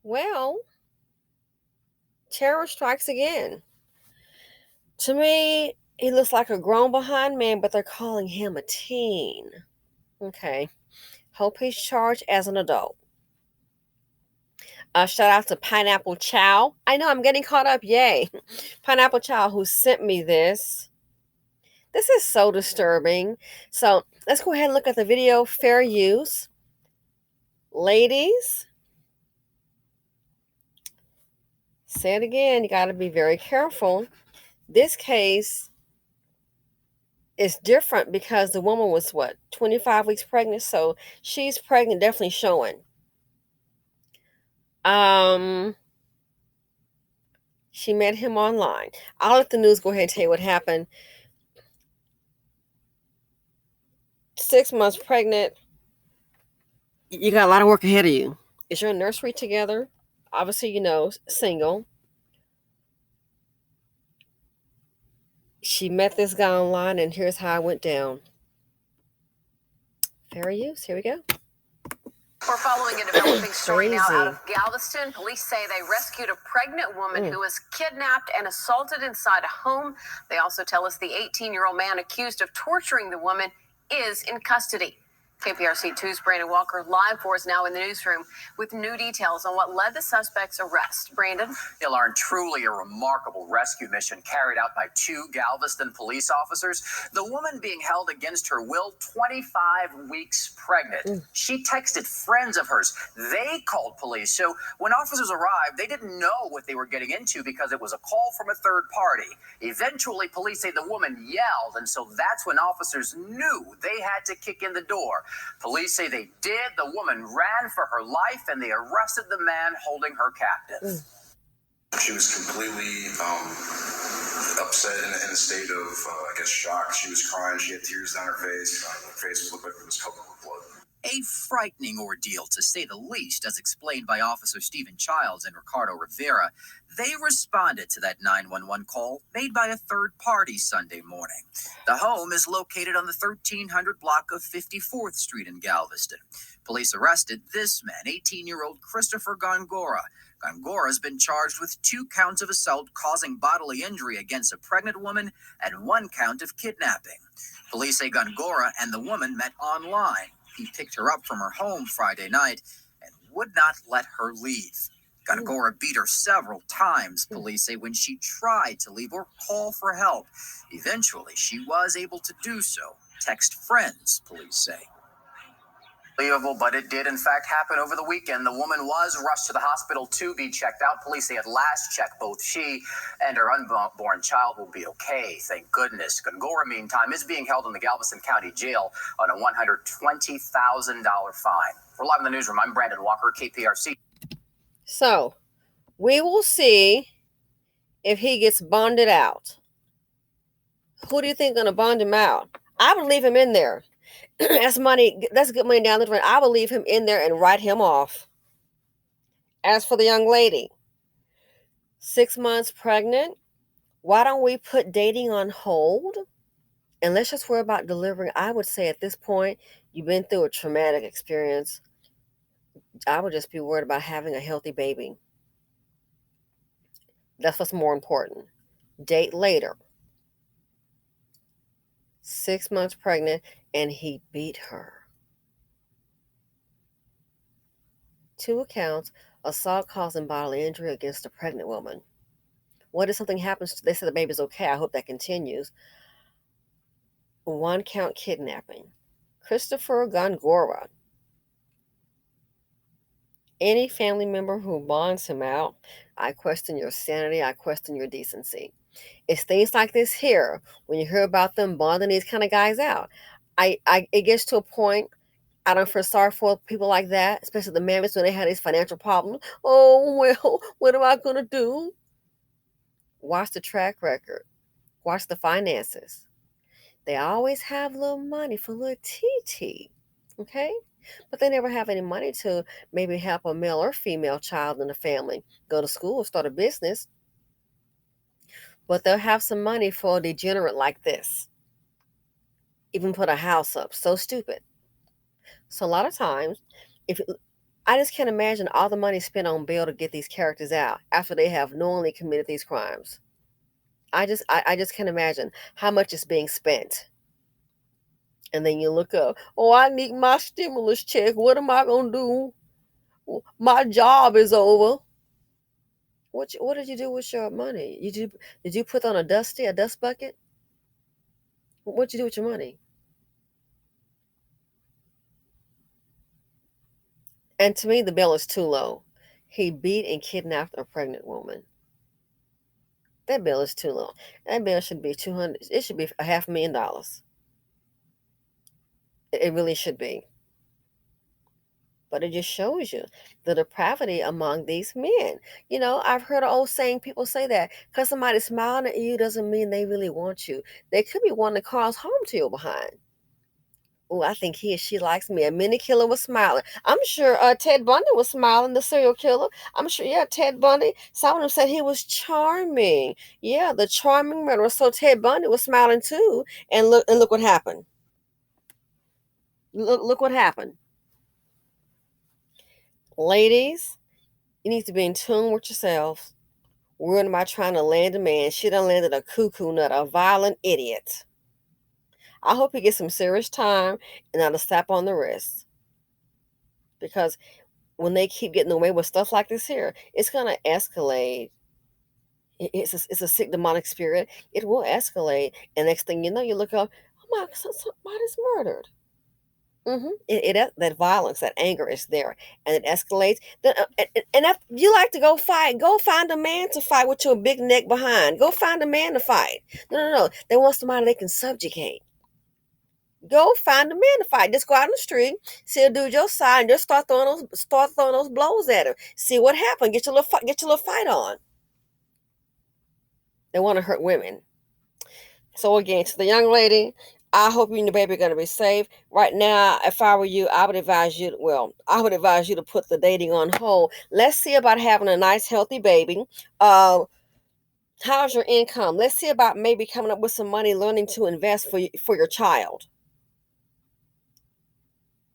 Well, terror strikes again. To me, he looks like a grown behind man, but they're calling him a teen. Okay. Hope he's charged as an adult. Shout out to Pineapple Chow. I know I'm getting caught up. Yay. Pineapple Chow, who sent me this. This is so disturbing. So let's go ahead and look at the video. Fair use. Ladies, say it again. You got to be very careful. This case is different because the woman was what, 25 weeks pregnant? So she's pregnant, definitely showing. Um, she met him online. I'll let the news go ahead and tell you what happened. 6 months pregnant. You got a lot of work ahead of you. Is your nursery together? Obviously, single. She met this guy online, and here's how it went down. Fair use. Here we go. We're following a developing story now out of Galveston. Police say they rescued a pregnant woman who was kidnapped and assaulted inside a home. They also tell us the 18-year-old man accused of torturing the woman is in custody. KPRC 2's Brandon Walker live for us now in the newsroom with new details on what led the suspect's arrest. Brandon? Yeah, Lauren, truly a remarkable rescue mission carried out by two Galveston police officers. The woman being held against her will, 25 weeks pregnant. She texted friends of hers. They called police. So when officers arrived, they didn't know what they were getting into because it was a call from a third party. Eventually, police say the woman yelled, and so that's when officers knew they had to kick in the door. Police say they did. The woman ran for her life, and they arrested the man holding her captive. She was completely upset in a state of, shock. She was crying. She had tears down her face. Her face looked like it was covered with blood. A frightening ordeal, to say the least, as explained by Officer Stephen Childs and Ricardo Rivera. They responded to that 911 call made by a third party Sunday morning. The home is located on the 1300 block of 54th Street in Galveston. Police arrested this man, 18-year-old Christopher Gongora. Gongora has been charged with 2 counts of assault causing bodily injury against a pregnant woman and 1 count of kidnapping. Police say Gongora and the woman met online. He picked her up from her home Friday night and would not let her leave. Gongora beat her several times, police say, when she tried to leave or call for help. Eventually, she was able to do so. Text friends, police say. Unbelievable, but it did in fact happen over the weekend. The woman was rushed to the hospital to be checked out. Police say at last check both she and her unborn child will be okay. Thank goodness. Gongora, meantime, is being held in the Galveston County Jail on a $120,000 fine. We're live in the newsroom. I'm Brandon Walker, KPRC. So, we will see if he gets bonded out. Who do you think is going to bond him out? I would leave him in there. That's money. That's good money down the drain. I will leave him in there and write him off. As for the young lady, 6 months pregnant, why don't we put dating on hold? And let's just worry about delivering. I would say at this point, you've been through a traumatic experience. I would just be worried about having a healthy baby. That's what's more important. Date later. 6 months pregnant, and he beat her. 2 accounts, assault causing bodily injury against a pregnant woman. What if something happens? They said the baby's okay. I hope that continues. 1 count kidnapping. Christopher Gongora. Any family member who bonds him out, I question your sanity. I question your decency. It's things like this here, when you hear about them bonding these kind of guys out. It gets to a point, I don't feel sorry for people like that, especially the mammoths when they had these financial problems. Oh, well, what am I going to do? Watch the track record. Watch the finances. They always have little money for little TT, okay? But they never have any money to maybe help a male or female child in the family go to school or start a business. But they'll have some money for a degenerate like this. Even put a house up. So stupid. So a lot of times, if I just can't imagine all the money spent on bail to get these characters out after they have knowingly committed these crimes. I just can't imagine how much is being spent. And then you look up, oh, I need my stimulus check. What am I gonna do? My job is over. What did you do with your money? Did you put on a dust bucket? What'd you do with your money? And to me, the bill is too low. He beat and kidnapped a pregnant woman. That bill is too low. That bill should be 200. It should be a $500,000. It really should be. But it just shows you the depravity among these men. You know, I've heard an old saying, people say that because somebody's smiling at you doesn't mean they really want you. They could be wanting to cause harm to your behind. Oh, I think he or she likes me. A mini killer was smiling. I'm sure Ted Bundy was smiling, the serial killer. I'm sure, yeah, Ted Bundy. Some of them said he was charming. Yeah, the charming murderer. So Ted Bundy was smiling too. And look what happened. Look what happened. Ladies, you need to be in tune with yourselves. Worried about trying to land a man. She done landed a cuckoo nut, a violent idiot. I hope he gets some serious time and not a slap on the wrist. Because when they keep getting away with stuff like this here, it's going to escalate. It's a sick demonic spirit. It will escalate. And next thing you know, you look up, oh my, somebody's murdered. That violence, that anger is there, and it escalates. And if you like to go fight, go find a man to fight with your big neck behind. Go find a man to fight. No. They want somebody they can subjugate. Go find a man to fight. Just go out in the street, see a dude your side, and just start throwing those blows at him. See what happens. Get your little fight on. They want to hurt women. So again, to the young lady, I hope you and the baby are going to be safe. Right now, if I were you, I would advise you. I would advise you to put the dating on hold. Let's see about having a nice, healthy baby. How's your income? Let's see about maybe coming up with some money, learning to invest for your child.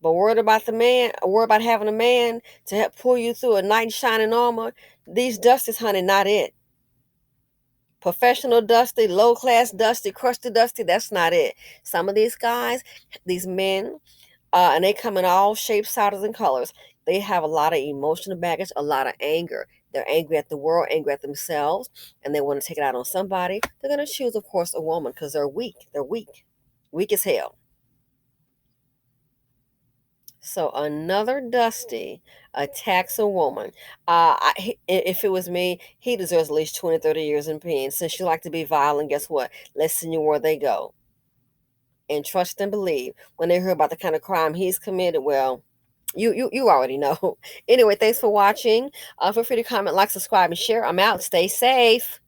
But worried about having a man to help pull you through a knight in shining armor. These dusties, honey, not it. Professional dusty, low class dusty, crusty dusty, that's not it. Some of these guys, these men, and they come in all shapes, sizes, and colors. They have a lot of emotional baggage, a lot of anger. They're angry at the world, angry at themselves, and they want to take it out on somebody. They're going to choose, of course, a woman because they're weak. They're weak as hell. So another Dusty attacks a woman. If it was me, he deserves at least 20, 30 years in pen. Since you like to be violent, guess what? Let's send you where they go. And trust and believe. When they hear about the kind of crime he's committed, well, you already know. Anyway, thanks for watching. Feel free to comment, like, subscribe, and share. I'm out. Stay safe.